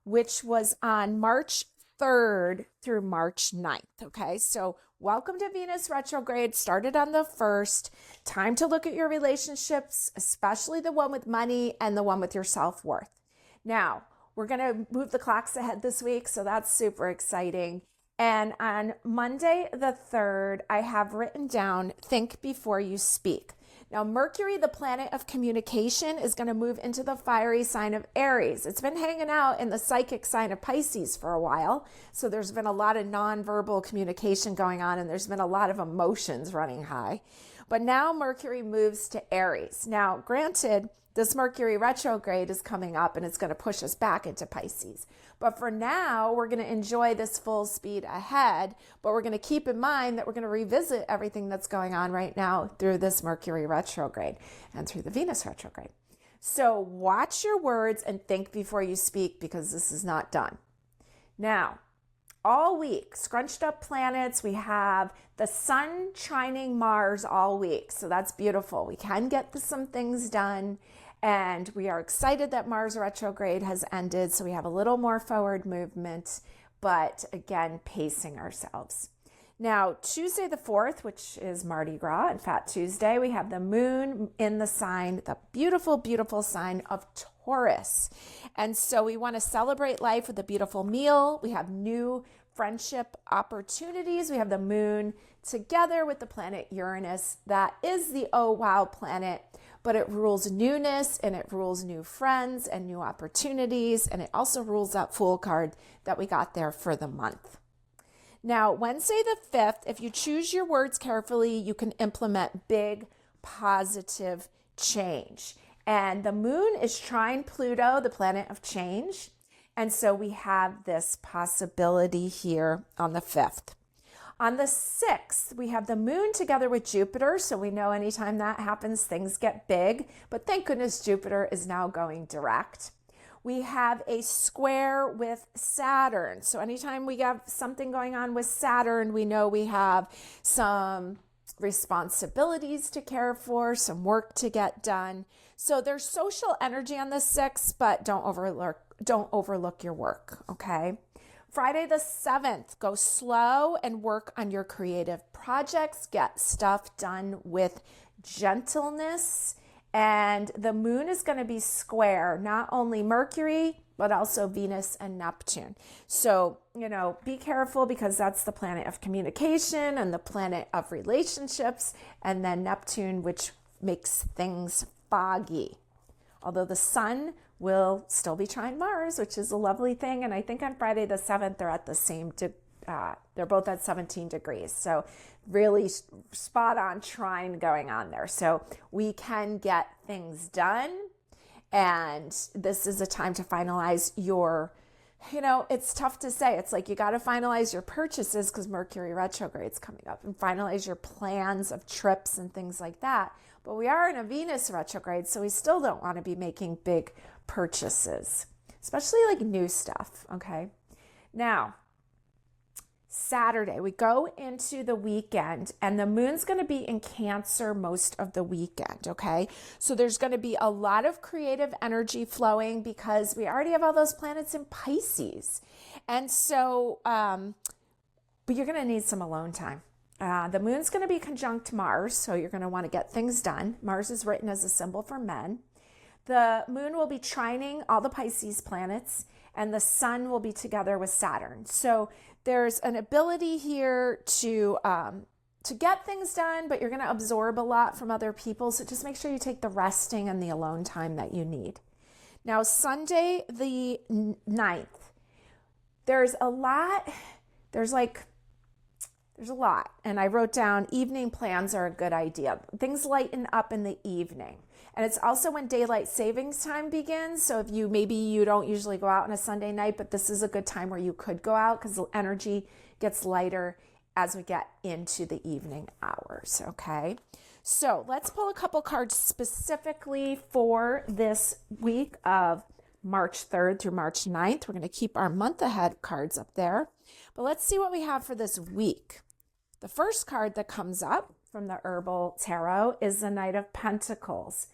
which was on March 3rd through March 9th. Okay, so welcome to Venus Retrograde. Started on the 1st. Time to look at your relationships, especially the one with money and the one with your self-worth. Now, we're going to move the clocks ahead this week, so that's super exciting. And on Monday the 3rd, I have written down, think before you speak. Now, Mercury, the planet of communication, is going to move into the fiery sign of Aries. It's been hanging out in the psychic sign of Pisces for a while. So there's been a lot of nonverbal communication going on, and there's been a lot of emotions running high. But now Mercury moves to Aries. Now, granted, this Mercury retrograde is coming up and it's going to push us back into Pisces. But for now, we're going to enjoy this full speed ahead, but we're going to keep in mind that we're going to revisit everything that's going on right now through this Mercury retrograde and through the Venus retrograde. So watch your words and think before you speak, because this is not done. Now, all week, scrunched up planets, we have the sun trining Mars all week. So that's beautiful. We can get some things done. And we are excited that Mars retrograde has ended. So we have a little more forward movement, but again, pacing ourselves. Now, Tuesday the 4th, which is Mardi Gras and Fat Tuesday, we have the moon in the sign, the beautiful, beautiful sign of Taurus. And so we want to celebrate life with a beautiful meal. We have new friendship opportunities. We have the moon together with the planet Uranus. That is the oh wow planet, but it rules newness and it rules new friends and new opportunities. And it also rules that Fool card that we got there for the month. Now, Wednesday the 5th, if you choose your words carefully, you can implement big positive change. And the moon is trine Pluto, the planet of change. And so we have this possibility here on the 5th. On the 6th, we have the moon together with Jupiter. So we know anytime that happens, things get big. But thank goodness Jupiter is now going direct. We have a square with Saturn. So anytime we have something going on with Saturn, we know we have some responsibilities to care for, some work to get done. So there's social energy on the 6th, but don't overlook your work, okay? Friday the 7th, go slow and work on your creative projects. Get stuff done with gentleness. And the moon is going to be square, not only Mercury, but also Venus and Neptune. So, be careful, because that's the planet of communication and the planet of relationships. And then Neptune, which makes things foggy. Although the sun will still be trine Mars, which is a lovely thing. And I think on Friday the 7th, they're at the same they're both at 17 degrees. So really spot on trine going on there. So we can get things done. And this is a time to finalize your, it's tough to say. It's like you got to finalize your purchases because Mercury retrograde is coming up, and finalize your plans of trips and things like that. But we are in a Venus retrograde, so we still don't want to be making big purchases, especially like new stuff. Okay. Now, Saturday, we go into the weekend, and the moon's going to be in Cancer most of the weekend, okay? So there's going to be a lot of creative energy flowing because we already have all those planets in Pisces. And so, but you're going to need some alone time. The moon's going to be conjunct Mars, so you're going to want to get things done. Mars is written as a symbol for men. The moon will be trining all the Pisces planets, and the sun will be together with Saturn. So there's an ability here to get things done, but you're going to absorb a lot from other people. So just make sure you take the resting and the alone time that you need. Now, Sunday the 9th, there's a lot. And I wrote down evening plans are a good idea. Things lighten up in the evening. And it's also when daylight savings time begins. So if maybe you don't usually go out on a Sunday night, but this is a good time where you could go out because the energy gets lighter as we get into the evening hours, okay? So let's pull a couple cards specifically for this week of March 3rd through March 9th. We're going to keep our month ahead cards up there. But let's see what we have for this week. The first card that comes up from the Herbal Tarot is the Knight of Pentacles.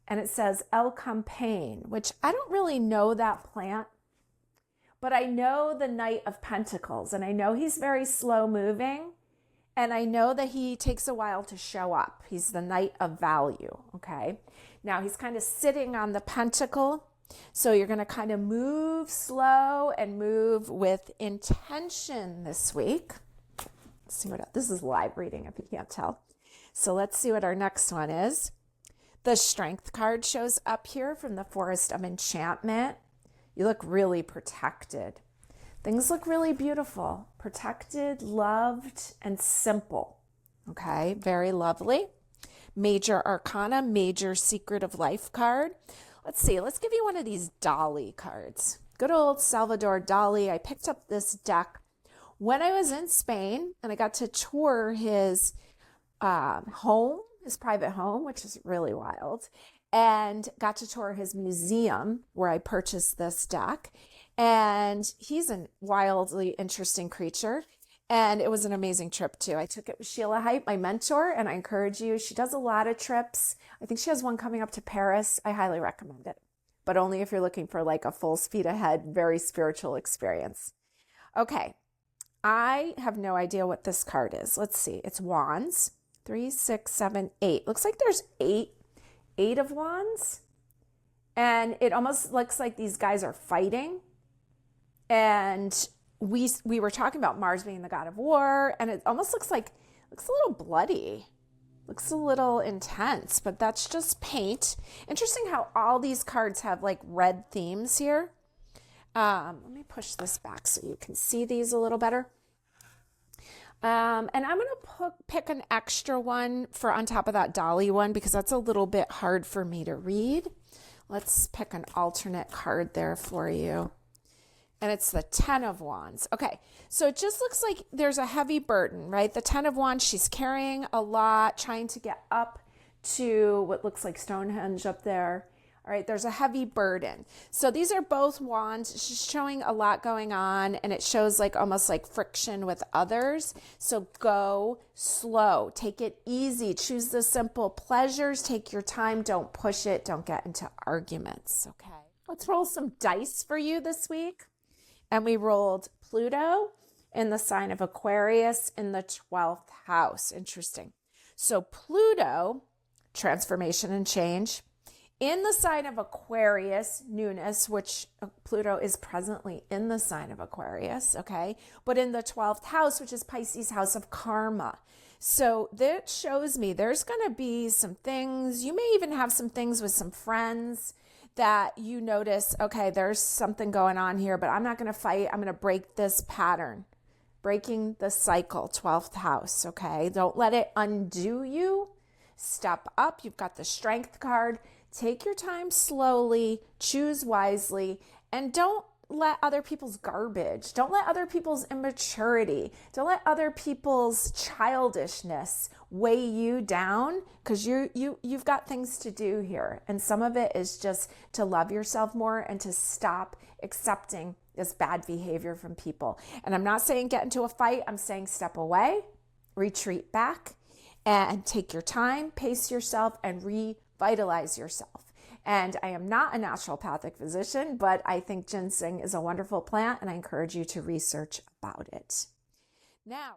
And it says El Campaign, which I don't really know that plant. but I know the Knight of Pentacles, and I know he's very slow moving, and I know that he takes a while to show up. He's the Knight of Value, okay? Now he's kind of sitting on the pentacle, so you're going to kind of move slow and move with intention this week. Let's see what this is live reading if you can't tell. So let's see what our next one is. The Strength card shows up here from the Forest of Enchantment. You look really protected. Things look really beautiful, protected, loved, and simple. Okay, very lovely. Major Arcana, Major Secret of Life card. Let's see, let's give you one of these Dali cards. Good old Salvador Dali. I picked up this deck when I was in Spain, and I got to tour his home, his private home, which is really wild, and got to tour his museum where I purchased this deck. And he's a wildly interesting creature. And it was an amazing trip too. I took it with Sheila Height, my mentor, and I encourage you. She does a lot of trips. I think she has one coming up to Paris. I highly recommend it, but only if you're looking for like a full speed ahead, very spiritual experience. Okay. I have no idea what this card is. Let's see. It's Wands. 3, 6, 7, 8. Looks like there's eight of Wands. And it almost looks like these guys are fighting. And we were talking about Mars being the god of war, and it almost looks a little bloody. Looks a little intense, but that's just paint. Interesting how all these cards have like red themes here. Let me push this back so you can see these a little better. And I'm going to pick an extra one for on top of that Dali one because that's a little bit hard for me to read. Let's pick an alternate card there for you. And it's the 10 of Wands. Okay, so it just looks like there's a heavy burden, right? The 10 of Wands, she's carrying a lot, trying to get up to what looks like Stonehenge up there. All right, there's a heavy burden. So these are both wands. She's showing a lot going on, and it shows like almost like friction with others. So go slow, take it easy, choose the simple pleasures, take your time, don't push it, don't get into arguments, okay? Let's roll some dice for you this week. And we rolled Pluto in the sign of Aquarius in the 12th house. Interesting. So Pluto, transformation and change. In the sign of Aquarius, newness, which Pluto is presently in the sign of Aquarius, okay? But in the 12th house, which is Pisces, house of karma. So that shows me there's going to be some things. You may even have some things with some friends that you notice, okay, there's something going on here, but I'm not going to fight. I'm going to break this pattern, breaking the cycle, 12th house, okay? Don't let it undo you. Step up. You've got the Strength card. Take your time slowly, choose wisely, and don't let other people's garbage, don't let other people's immaturity, don't let other people's childishness weigh you down, because you've got things to do here. And some of it is just to love yourself more and to stop accepting this bad behavior from people. And I'm not saying get into a fight. I'm saying step away, retreat back, and take your time, pace yourself, and revitalize yourself. And I am not a naturopathic physician, but I think ginseng is a wonderful plant, and I encourage you to research about it. Now,